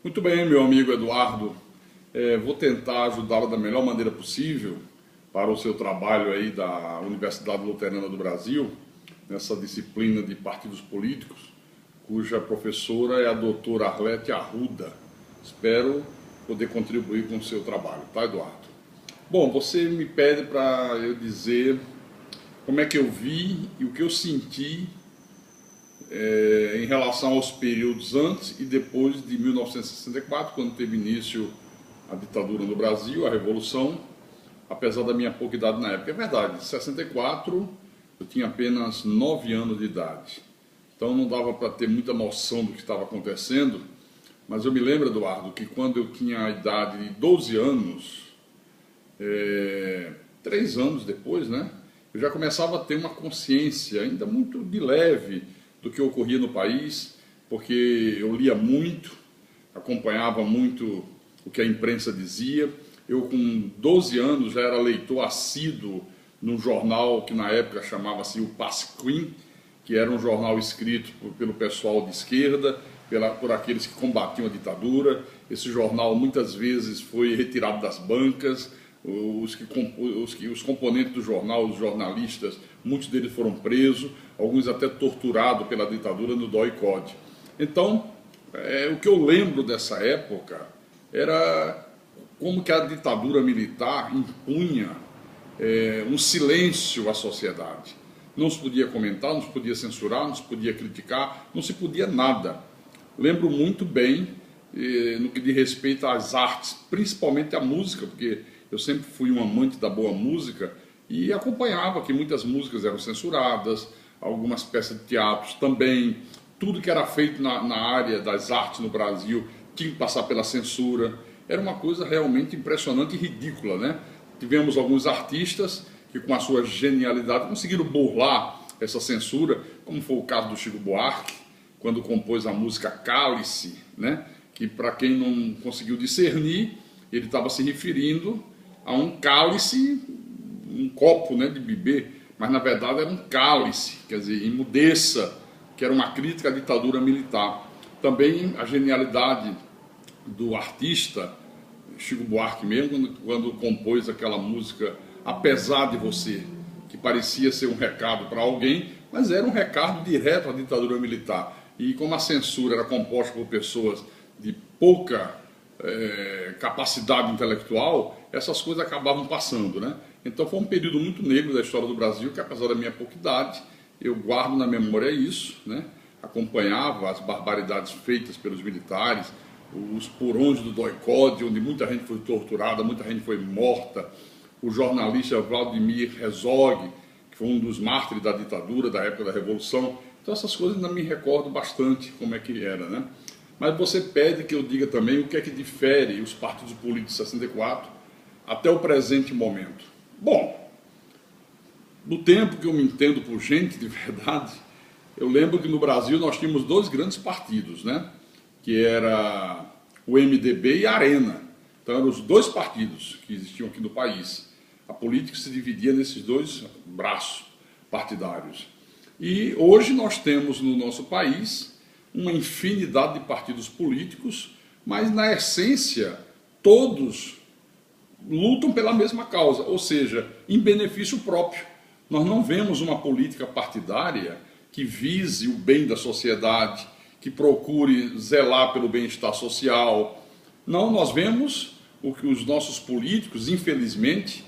Muito bem, meu amigo Eduardo. Vou tentar ajudá-lo da melhor maneira possível para o seu trabalho aí da Universidade Luterana do Brasil, nessa disciplina de partidos políticos, cuja professora é a doutora Arlete Arruda. Espero poder contribuir com o seu trabalho, tá, Eduardo? Bom, você me pede para eu dizer como é que eu vi e o que eu senti em relação aos períodos antes e depois de 1964, quando teve início a ditadura no Brasil, a Revolução, apesar da minha pouca idade na época. É verdade, em 64 eu tinha apenas 9 anos de idade, então não dava para ter muita noção do que estava acontecendo, mas eu me lembro, Eduardo, que quando eu tinha a idade de 12 anos, 3 anos depois, né, eu já começava a ter uma consciência ainda muito de leve do que ocorria no país, porque eu lia muito, acompanhava muito o que a imprensa dizia. Eu, com 12 anos, já era leitor assíduo num jornal que na época chamava-se o Pasquim, que era um jornal escrito pelo pessoal de esquerda, por aqueles que combatiam a ditadura. Esse jornal muitas vezes foi retirado das bancas, os componentes do jornal, os jornalistas, muitos deles foram presos, alguns até torturados pela ditadura no DOI-CODE. Então, o que eu lembro dessa época era como que a ditadura militar impunha um silêncio à sociedade. Não se podia comentar, não se podia censurar, não se podia criticar, não se podia nada. Lembro muito bem no que diz respeito às artes, principalmente a música, porque eu sempre fui um amante da boa música e acompanhava que muitas músicas eram censuradas, algumas peças de teatro também. Tudo que era feito na área das artes no Brasil tinha que passar pela censura. Era uma coisa realmente impressionante e ridícula, né? Tivemos alguns artistas que, com a sua genialidade, conseguiram burlar essa censura, como foi o caso do Chico Buarque, quando compôs a música Cálice, né? Que, para quem não conseguiu discernir, ele estava se referindo a um cálice, um copo, né, de beber, mas na verdade era um cálice, quer dizer, emudeça, que era uma crítica à ditadura militar. Também a genialidade do artista Chico Buarque mesmo, quando compôs aquela música Apesar de Você, que parecia ser um recado para alguém, mas era um recado direto à ditadura militar. E como a censura era composta por pessoas de pouca capacidade intelectual, essas coisas acabavam passando, né? Então foi um período muito negro da história do Brasil, que apesar da minha pouca idade, eu guardo na memória isso, né? Acompanhava as barbaridades feitas pelos militares, os porões do DOI-CODE, onde muita gente foi torturada, muita gente foi morta. O jornalista Vladimir Herzog, que foi um dos mártires da ditadura, da época da Revolução. Então essas coisas ainda me recordo bastante como é que era, né? Mas você pede que eu diga também o que é que difere os partidos políticos de 64 até o presente momento. Bom, no tempo que eu me entendo por gente de verdade, eu lembro que no Brasil nós tínhamos 2 grandes partidos, né? Que era o MDB e a Arena. Então eram os 2 partidos que existiam aqui no país. A política se dividia nesses 2 braços partidários. E hoje nós temos no nosso país uma infinidade de partidos políticos, mas na essência todos lutam pela mesma causa, ou seja, em benefício próprio. Nós não vemos uma política partidária que vise o bem da sociedade, que procure zelar pelo bem-estar social. Não, nós vemos o que os nossos políticos, infelizmente,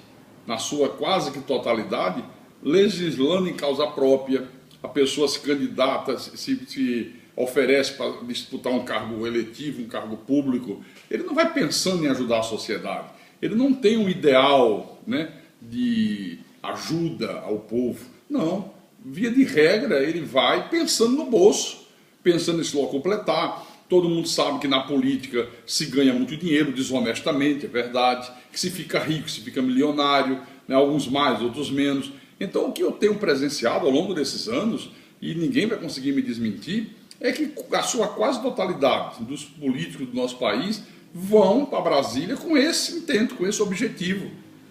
na sua quase que totalidade, legislando em causa própria. A pessoa se candidata, se oferece para disputar um cargo eletivo, um cargo público, ele não vai pensando em ajudar a sociedade. Ele não tem um ideal, né, de ajuda ao povo. Não, via de regra, ele vai pensando no bolso, pensando em se completar. Todo mundo sabe que na política se ganha muito dinheiro, desonestamente, é verdade, que se fica rico, se fica milionário, né, alguns mais, outros menos. Então o que eu tenho presenciado ao longo desses anos, e ninguém vai conseguir me desmentir, é que a sua quase totalidade dos políticos do nosso país vão para Brasília com esse intento, com esse objetivo.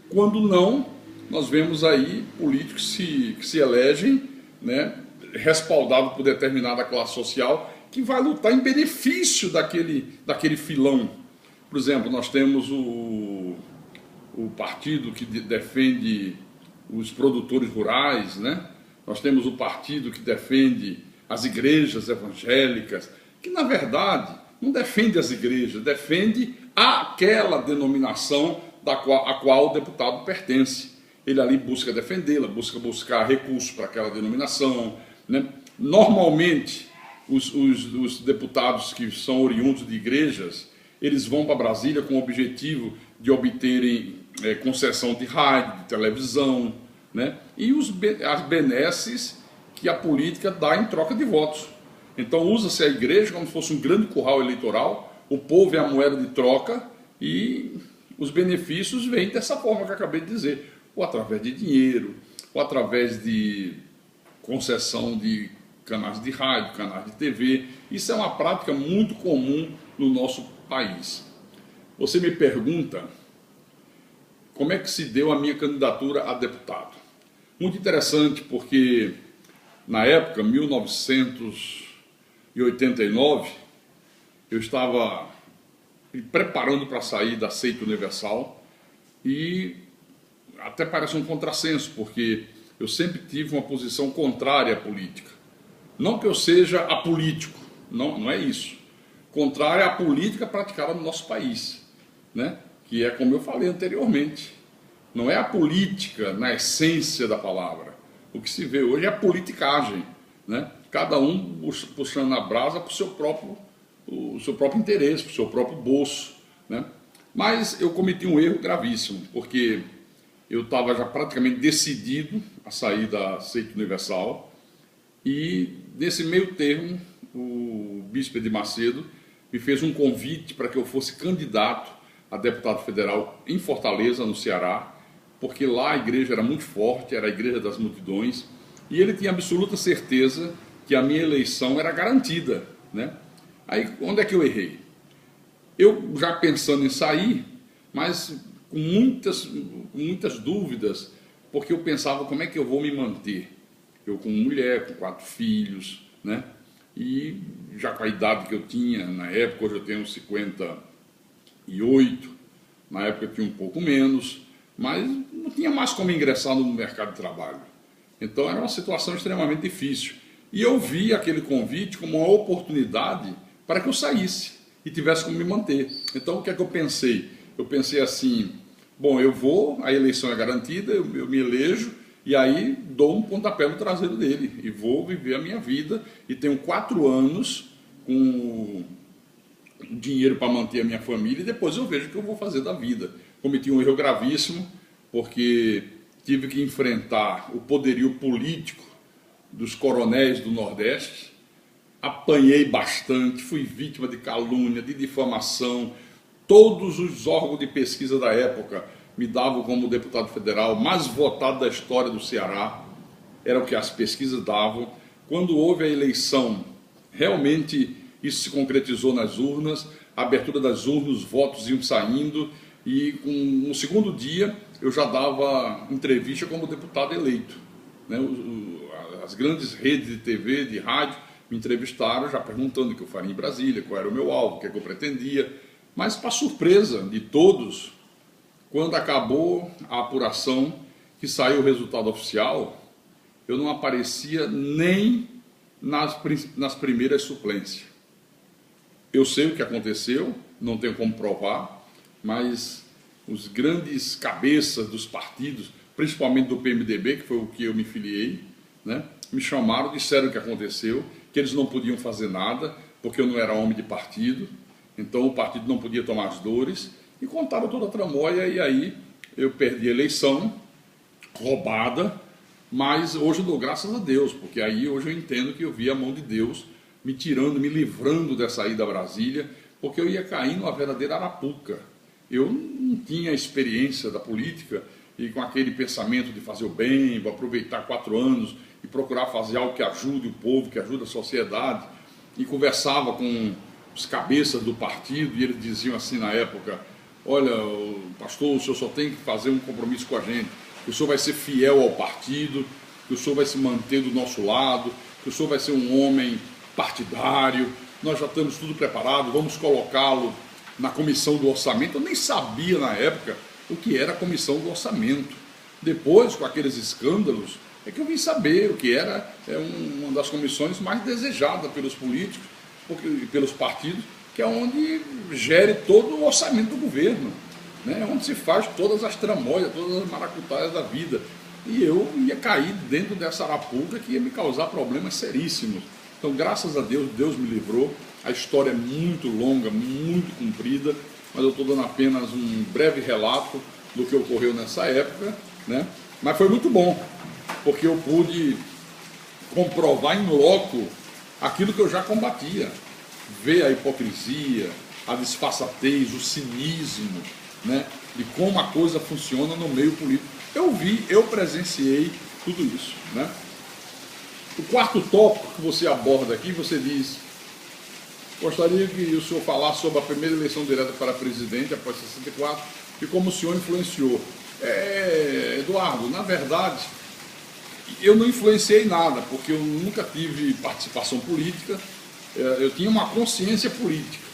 Quando não, nós vemos aí políticos que se elegem, né, respaldados por determinada classe social que vai lutar em benefício daquele filão. Por exemplo, nós temos o partido que defende os produtores rurais, né? Nós temos o partido que defende as igrejas evangélicas, que na verdade não defende as igrejas, defende aquela denominação a qual o deputado pertence. Ele ali busca defendê-la, buscar recursos para aquela denominação, né? Normalmente, os deputados que são oriundos de igrejas, eles vão para Brasília com o objetivo de obterem concessão de rádio, de televisão, né? E as benesses que a política dá em troca de votos. Então usa-se a igreja como se fosse um grande curral eleitoral, o povo é a moeda de troca e os benefícios vêm dessa forma que eu acabei de dizer, ou através de dinheiro, ou através de concessão de canais de rádio, canais de TV. Isso é uma prática muito comum no nosso país. Você me pergunta como é que se deu a minha candidatura a deputado. Muito interessante, porque na época, 1989, eu estava me preparando para sair da Seita Universal e até parece um contrassenso, porque eu sempre tive uma posição contrária à política. Não que eu seja apolítico, não é isso. Contrária à política praticada no nosso país, né? Que é como eu falei anteriormente. Não é a política na essência da palavra. O que se vê hoje é a politicagem, né? Cada um puxando a brasa para o seu próprio interesse, para o seu próprio bolso, né? Mas eu cometi um erro gravíssimo, porque eu estava já praticamente decidido a sair da Seita Universal e, nesse meio termo, o bispo de Macedo me fez um convite para que eu fosse candidato a deputado federal em Fortaleza, no Ceará, porque lá a igreja era muito forte, era a igreja das multidões, e ele tinha absoluta certeza que a minha eleição era garantida, né? Aí, onde é que eu errei? Eu já pensando em sair, mas com muitas dúvidas, porque eu pensava como é que eu vou me manter. Eu com mulher, com 4 filhos, né? E já com a idade que eu tinha na época, hoje eu tenho 58, na época eu tinha um pouco menos, mas não tinha mais como ingressar no mercado de trabalho. Então era uma situação extremamente difícil. E eu vi aquele convite como uma oportunidade para que eu saísse e tivesse como me manter. Então o que é que eu pensei? Eu pensei assim, bom, eu vou, a eleição é garantida, eu me elejo, e aí dou um pontapé no traseiro dele, e vou viver a minha vida, e tenho 4 anos com dinheiro para manter a minha família, e depois eu vejo o que eu vou fazer da vida. Cometi um erro gravíssimo, porque tive que enfrentar o poderio político dos coronéis do Nordeste, apanhei bastante, fui vítima de calúnia, de difamação. Todos os órgãos de pesquisa da época me davam como deputado federal mais votado da história do Ceará, era o que as pesquisas davam. Quando houve a eleição, realmente isso se concretizou nas urnas, a abertura das urnas, os votos iam saindo, e no segundo dia eu já dava entrevista como deputado eleito, né? As grandes redes de TV, de rádio, me entrevistaram já perguntando o que eu faria em Brasília, qual era o meu alvo, o que é que eu pretendia. Mas, para surpresa de todos, quando acabou a apuração, que saiu o resultado oficial, eu não aparecia nem nas primeiras suplências. Eu sei o que aconteceu, não tenho como provar, mas os grandes cabeças dos partidos, principalmente do PMDB, que foi o que eu me filiei, né, me chamaram, disseram o que aconteceu, que eles não podiam fazer nada, porque eu não era homem de partido, então o partido não podia tomar as dores, e contaram toda a tramóia, e aí eu perdi a eleição, roubada, mas hoje eu dou graças a Deus, porque aí hoje eu entendo que eu vi a mão de Deus me tirando, me livrando dessa ida a Brasília, porque eu ia cair numa verdadeira arapuca. Eu não tinha experiência da política, e com aquele pensamento de fazer o bem, vou aproveitar 4 anos e procurar fazer algo que ajude o povo, que ajude a sociedade, e conversava com os cabeças do partido, e eles diziam assim na época, olha, pastor, o senhor só tem que fazer um compromisso com a gente, que o senhor vai ser fiel ao partido, que o senhor vai se manter do nosso lado, que o senhor vai ser um homem partidário, nós já estamos tudo preparado, vamos colocá-lo na comissão do orçamento. Eu nem sabia na época o que era a comissão do orçamento. Depois, com aqueles escândalos, é que eu vim saber o que era uma das comissões mais desejadas pelos políticos, pelos partidos, que é onde gere todo o orçamento do governo, né? Onde se faz todas as tramóias, todas as maracutaias da vida. E eu ia cair dentro dessa arapuca que ia me causar problemas seríssimos. Então, graças a Deus, Deus me livrou. A história é muito longa, muito comprida, mas eu estou dando apenas um breve relato do que ocorreu nessa época, né? Mas foi muito bom, porque eu pude comprovar em loco aquilo que eu já combatia, ver a hipocrisia, a disfarçatez, o cinismo, né? De como a coisa funciona no meio político. Eu vi, eu presenciei tudo isso, né? O quarto tópico que você aborda aqui, você diz: gostaria que o senhor falasse sobre a primeira eleição direta para presidente após 64 e como o senhor influenciou. Eduardo, na verdade, eu não influenciei nada, porque eu nunca tive participação política, eu tinha uma consciência política,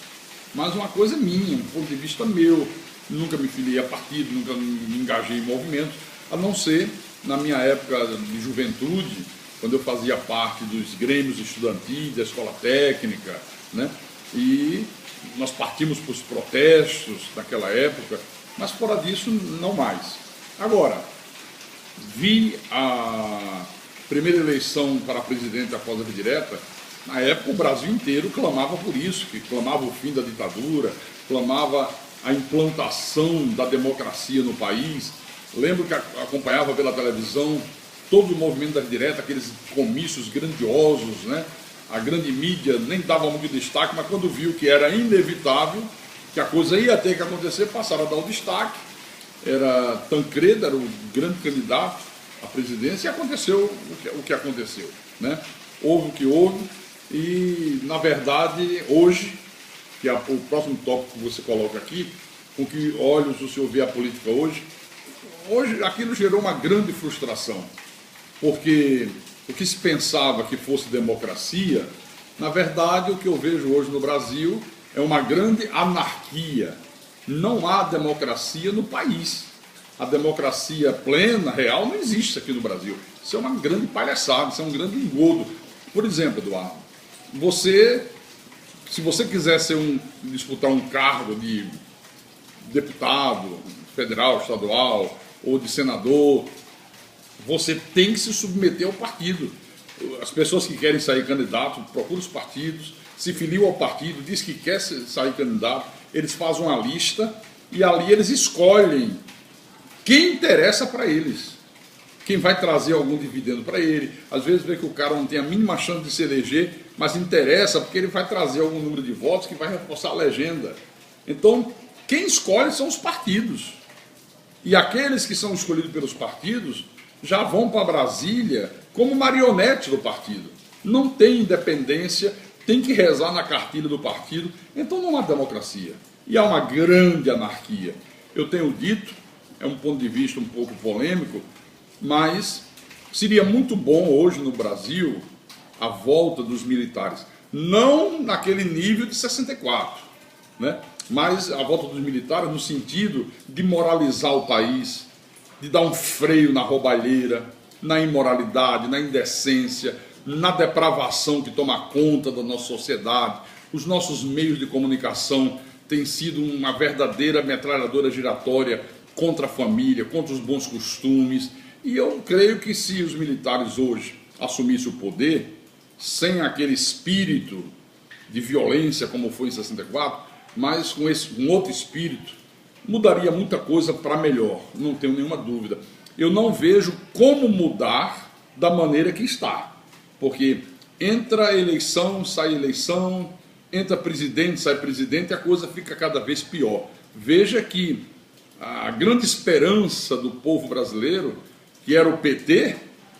mas uma coisa minha, um ponto de vista meu, nunca me filiei a partido, nunca me engajei em movimentos, a não ser na minha época de juventude, quando eu fazia parte dos grêmios estudantis, da escola técnica, né? E nós partimos para os protestos naquela época, mas fora disso, não mais. Agora, vi a primeira eleição para presidente após a direta, na época o Brasil inteiro clamava por isso, que clamava o fim da ditadura, clamava a implantação da democracia no país. Lembro que acompanhava pela televisão todo o movimento da direita, aqueles comícios grandiosos, né? A grande mídia nem dava muito destaque, mas quando viu que era inevitável, que a coisa ia ter que acontecer, passaram a dar o destaque. Era Tancredo, era o grande candidato à presidência, e aconteceu o que aconteceu, né? Houve o que houve, e na verdade, hoje, que é o próximo tópico que você coloca aqui, com que olhos o senhor vê a política hoje, aquilo gerou uma grande frustração, porque o que se pensava que fosse democracia, na verdade, o que eu vejo hoje no Brasil é uma grande anarquia. Não há democracia no país. A democracia plena, real, não existe aqui no Brasil. Isso é uma grande palhaçada, isso é um grande engodo. Por exemplo, Eduardo, se você quiser disputar um cargo de deputado federal, estadual ou de senador, você tem que se submeter ao partido. As pessoas que querem sair candidato procuram os partidos, se filiam ao partido, diz que quer sair candidato, eles fazem uma lista e ali eles escolhem quem interessa para eles, quem vai trazer algum dividendo para ele. Às vezes vê que o cara não tem a mínima chance de se eleger, mas interessa porque ele vai trazer algum número de votos que vai reforçar a legenda. Então, quem escolhe são os partidos. E aqueles que são escolhidos pelos partidos já vão para Brasília como marionete do partido. Não tem independência, tem que rezar na cartilha do partido. Então não há democracia. E há uma grande anarquia. Eu tenho dito, é um ponto de vista um pouco polêmico, mas seria muito bom hoje no Brasil a volta dos militares. Não naquele nível de 64, né? Mas a volta dos militares no sentido de moralizar o país, de dar um freio na roubalheira, na imoralidade, na indecência, na depravação que toma conta da nossa sociedade. Os nossos meios de comunicação têm sido uma verdadeira metralhadora giratória contra a família, contra os bons costumes. E eu creio que se os militares hoje assumissem o poder, sem aquele espírito de violência como foi em 64, mas com um outro espírito, mudaria muita coisa para melhor, não tenho nenhuma dúvida. Eu não vejo como mudar da maneira que está, porque entra eleição, entra presidente, sai presidente, e a coisa fica cada vez pior. Veja que a grande esperança do povo brasileiro, que era o PT,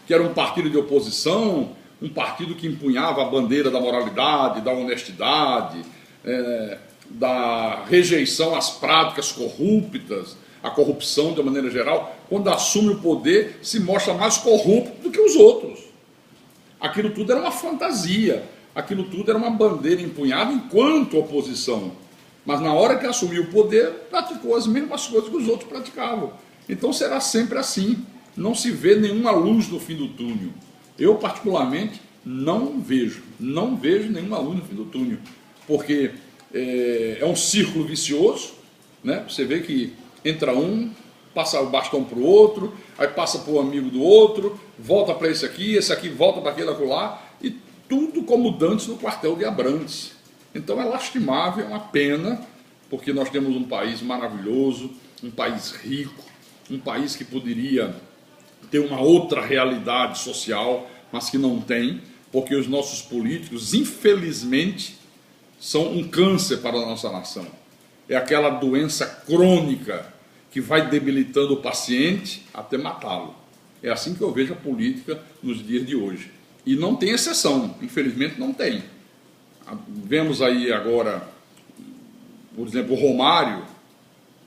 que era um partido de oposição, um partido que empunhava a bandeira da moralidade, da honestidade, da rejeição às práticas corruptas, a corrupção de maneira geral, quando assume o poder, se mostra mais corrupto do que os outros. Aquilo tudo era uma fantasia. aquilo tudo era uma bandeira empunhada enquanto oposição. Mas na hora que assumiu o poder, praticou as mesmas coisas que os outros praticavam. Então será sempre assim. Não se vê nenhuma luz no fim do túnel. Eu, particularmente, não vejo nenhuma luz no fim do túnel. Porque é um círculo vicioso, né? Você vê que entra um, passa o bastão para o outro, aí passa para o amigo do outro, volta para esse aqui volta para aquele acolá, e tudo como Dantes no quartel de Abrantes. Então é lastimável, é uma pena, porque nós temos um país maravilhoso, um país rico, um país que poderia ter uma outra realidade social, mas que não tem, porque os nossos políticos, infelizmente, são um câncer para a nossa nação. É aquela doença crônica que vai debilitando o paciente até matá-lo. É assim que eu vejo a política nos dias de hoje. E não tem exceção, infelizmente não tem. Vemos aí agora, por exemplo, o Romário,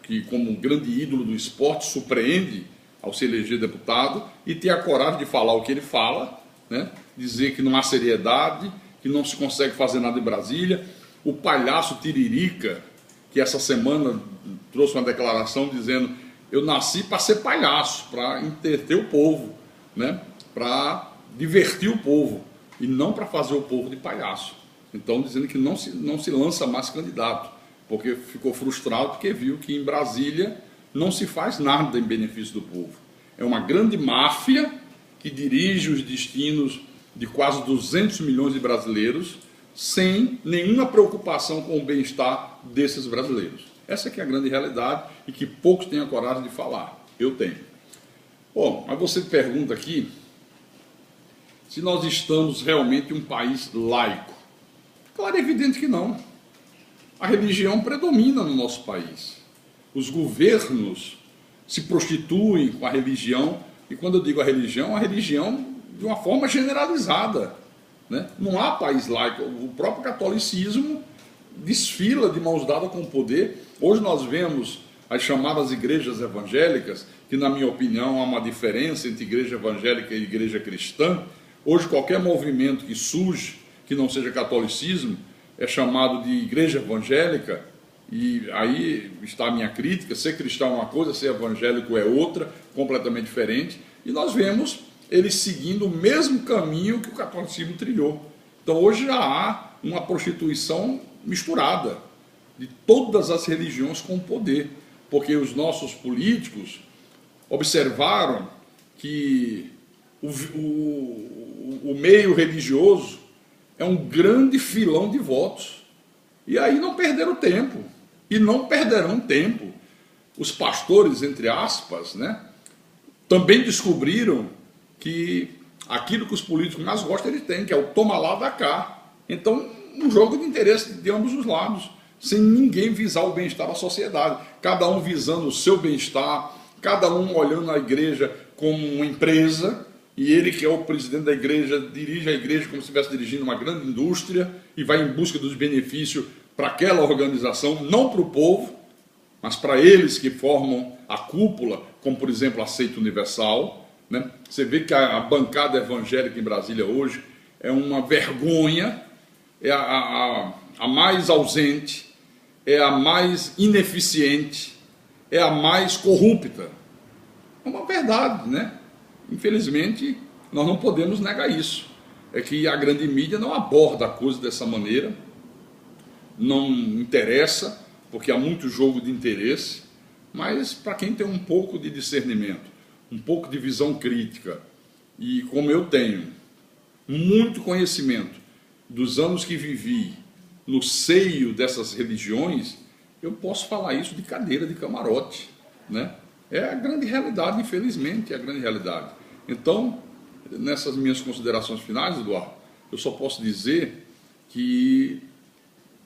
que como um grande ídolo do esporte surpreende ao se eleger deputado e ter a coragem de falar o que ele fala, né? Dizer que não há seriedade, que não se consegue fazer nada em Brasília. O palhaço Tiririca, que essa semana trouxe uma declaração dizendo: eu nasci para ser palhaço, para entreter o povo, né? Para divertir o povo e não para fazer o povo de palhaço. Então dizendo que não se lança mais candidato, porque ficou frustrado porque viu que em Brasília não se faz nada em benefício do povo. É uma grande máfia que dirige os destinos de quase 200 milhões de brasileiros sem nenhuma preocupação com o bem-estar desses brasileiros. Essa que é a grande realidade e que poucos têm a coragem de falar. Eu tenho. Bom, mas você pergunta aqui se nós estamos realmente em um país laico. Claro, é evidente que não. A religião predomina no nosso país. Os governos se prostituem com a religião, e quando eu digo a religião de uma forma generalizada, né? Não há país laico. O próprio catolicismo desfila de mãos dadas com o poder. Hoje nós vemos as chamadas igrejas evangélicas, que na minha opinião há uma diferença entre igreja evangélica e igreja cristã. Hoje qualquer movimento que surge, que não seja catolicismo, é chamado de igreja evangélica, e aí está a minha crítica. Ser cristão é uma coisa, ser evangélico é outra, completamente diferente, e nós vemos eles seguindo o mesmo caminho que o catolicismo trilhou. Então hoje já há uma prostituição misturada de todas as religiões com o poder, porque os nossos políticos observaram que o meio religioso é um grande filão de votos. E aí não perderam tempo. E não perderão tempo. Os pastores, entre aspas, né, também descobriram que aquilo que os políticos mais gostam, eles têm, que é o toma lá da cá. Então, um jogo de interesse de ambos os lados, sem ninguém visar o bem-estar da sociedade. Cada um visando o seu bem-estar, cada um olhando a igreja como uma empresa, e ele, que é o presidente da igreja, dirige a igreja como se estivesse dirigindo uma grande indústria e vai em busca dos benefícios para aquela organização, não para o povo, mas para eles que formam a cúpula, como por exemplo a Seita Universal, né? Você vê que a bancada evangélica em Brasília hoje é uma vergonha, é a mais ausente, é a mais ineficiente, é a mais corrupta. É uma verdade, né? Infelizmente, nós não podemos negar isso. É que a grande mídia não aborda a coisa dessa maneira, não interessa, porque há muito jogo de interesse, mas para quem tem um pouco de discernimento, um pouco de visão crítica, e como eu tenho muito conhecimento dos anos que vivi no seio dessas religiões, eu posso falar isso de cadeira de camarote, né? É a grande realidade, infelizmente, é a grande realidade. Então, nessas minhas considerações finais, Eduardo, eu só posso dizer que,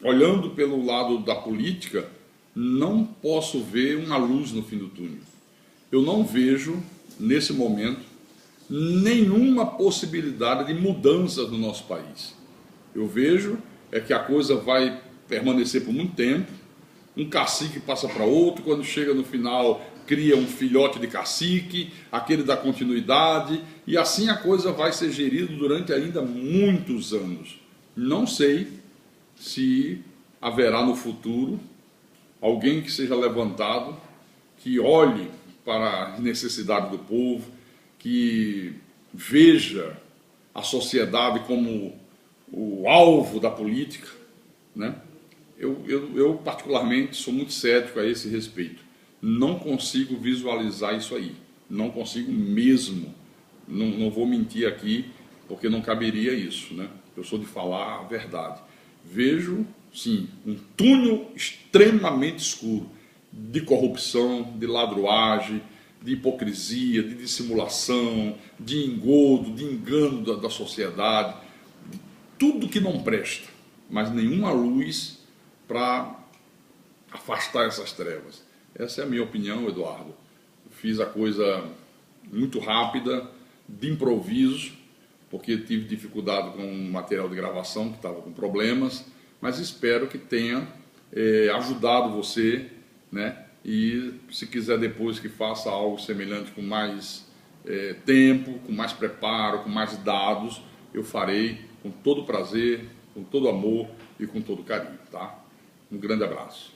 olhando pelo lado da política, não posso ver uma luz no fim do túnel. Eu não vejo, nesse momento, nenhuma possibilidade de mudanças no nosso país. Eu vejo que a coisa vai permanecer por muito tempo, um cacique passa para outro, quando chega no final cria um filhote de cacique, aquele dá continuidade, e assim a coisa vai ser gerida durante ainda muitos anos. Não sei se haverá no futuro alguém que seja levantado, que olhe para as necessidades do povo, que veja a sociedade como o alvo da política, né? Eu particularmente sou muito cético a esse respeito. Não consigo visualizar isso aí. Não consigo mesmo. Não vou mentir aqui, porque não caberia isso, né? Eu sou de falar a verdade. Vejo, sim, um túnel extremamente escuro de corrupção, de ladruagem, de hipocrisia, de dissimulação, de engodo, de engano da sociedade, de tudo que não presta, mas nenhuma luz para afastar essas trevas. Essa é a minha opinião, Eduardo. Fiz a coisa muito rápida, de improviso, porque tive dificuldade com o material de gravação, que estava com problemas, mas espero que tenha ajudado você, né? E se quiser depois que faça algo semelhante com mais tempo, com mais preparo, com mais dados, eu farei com todo prazer, com todo amor e com todo carinho, tá? Um grande abraço.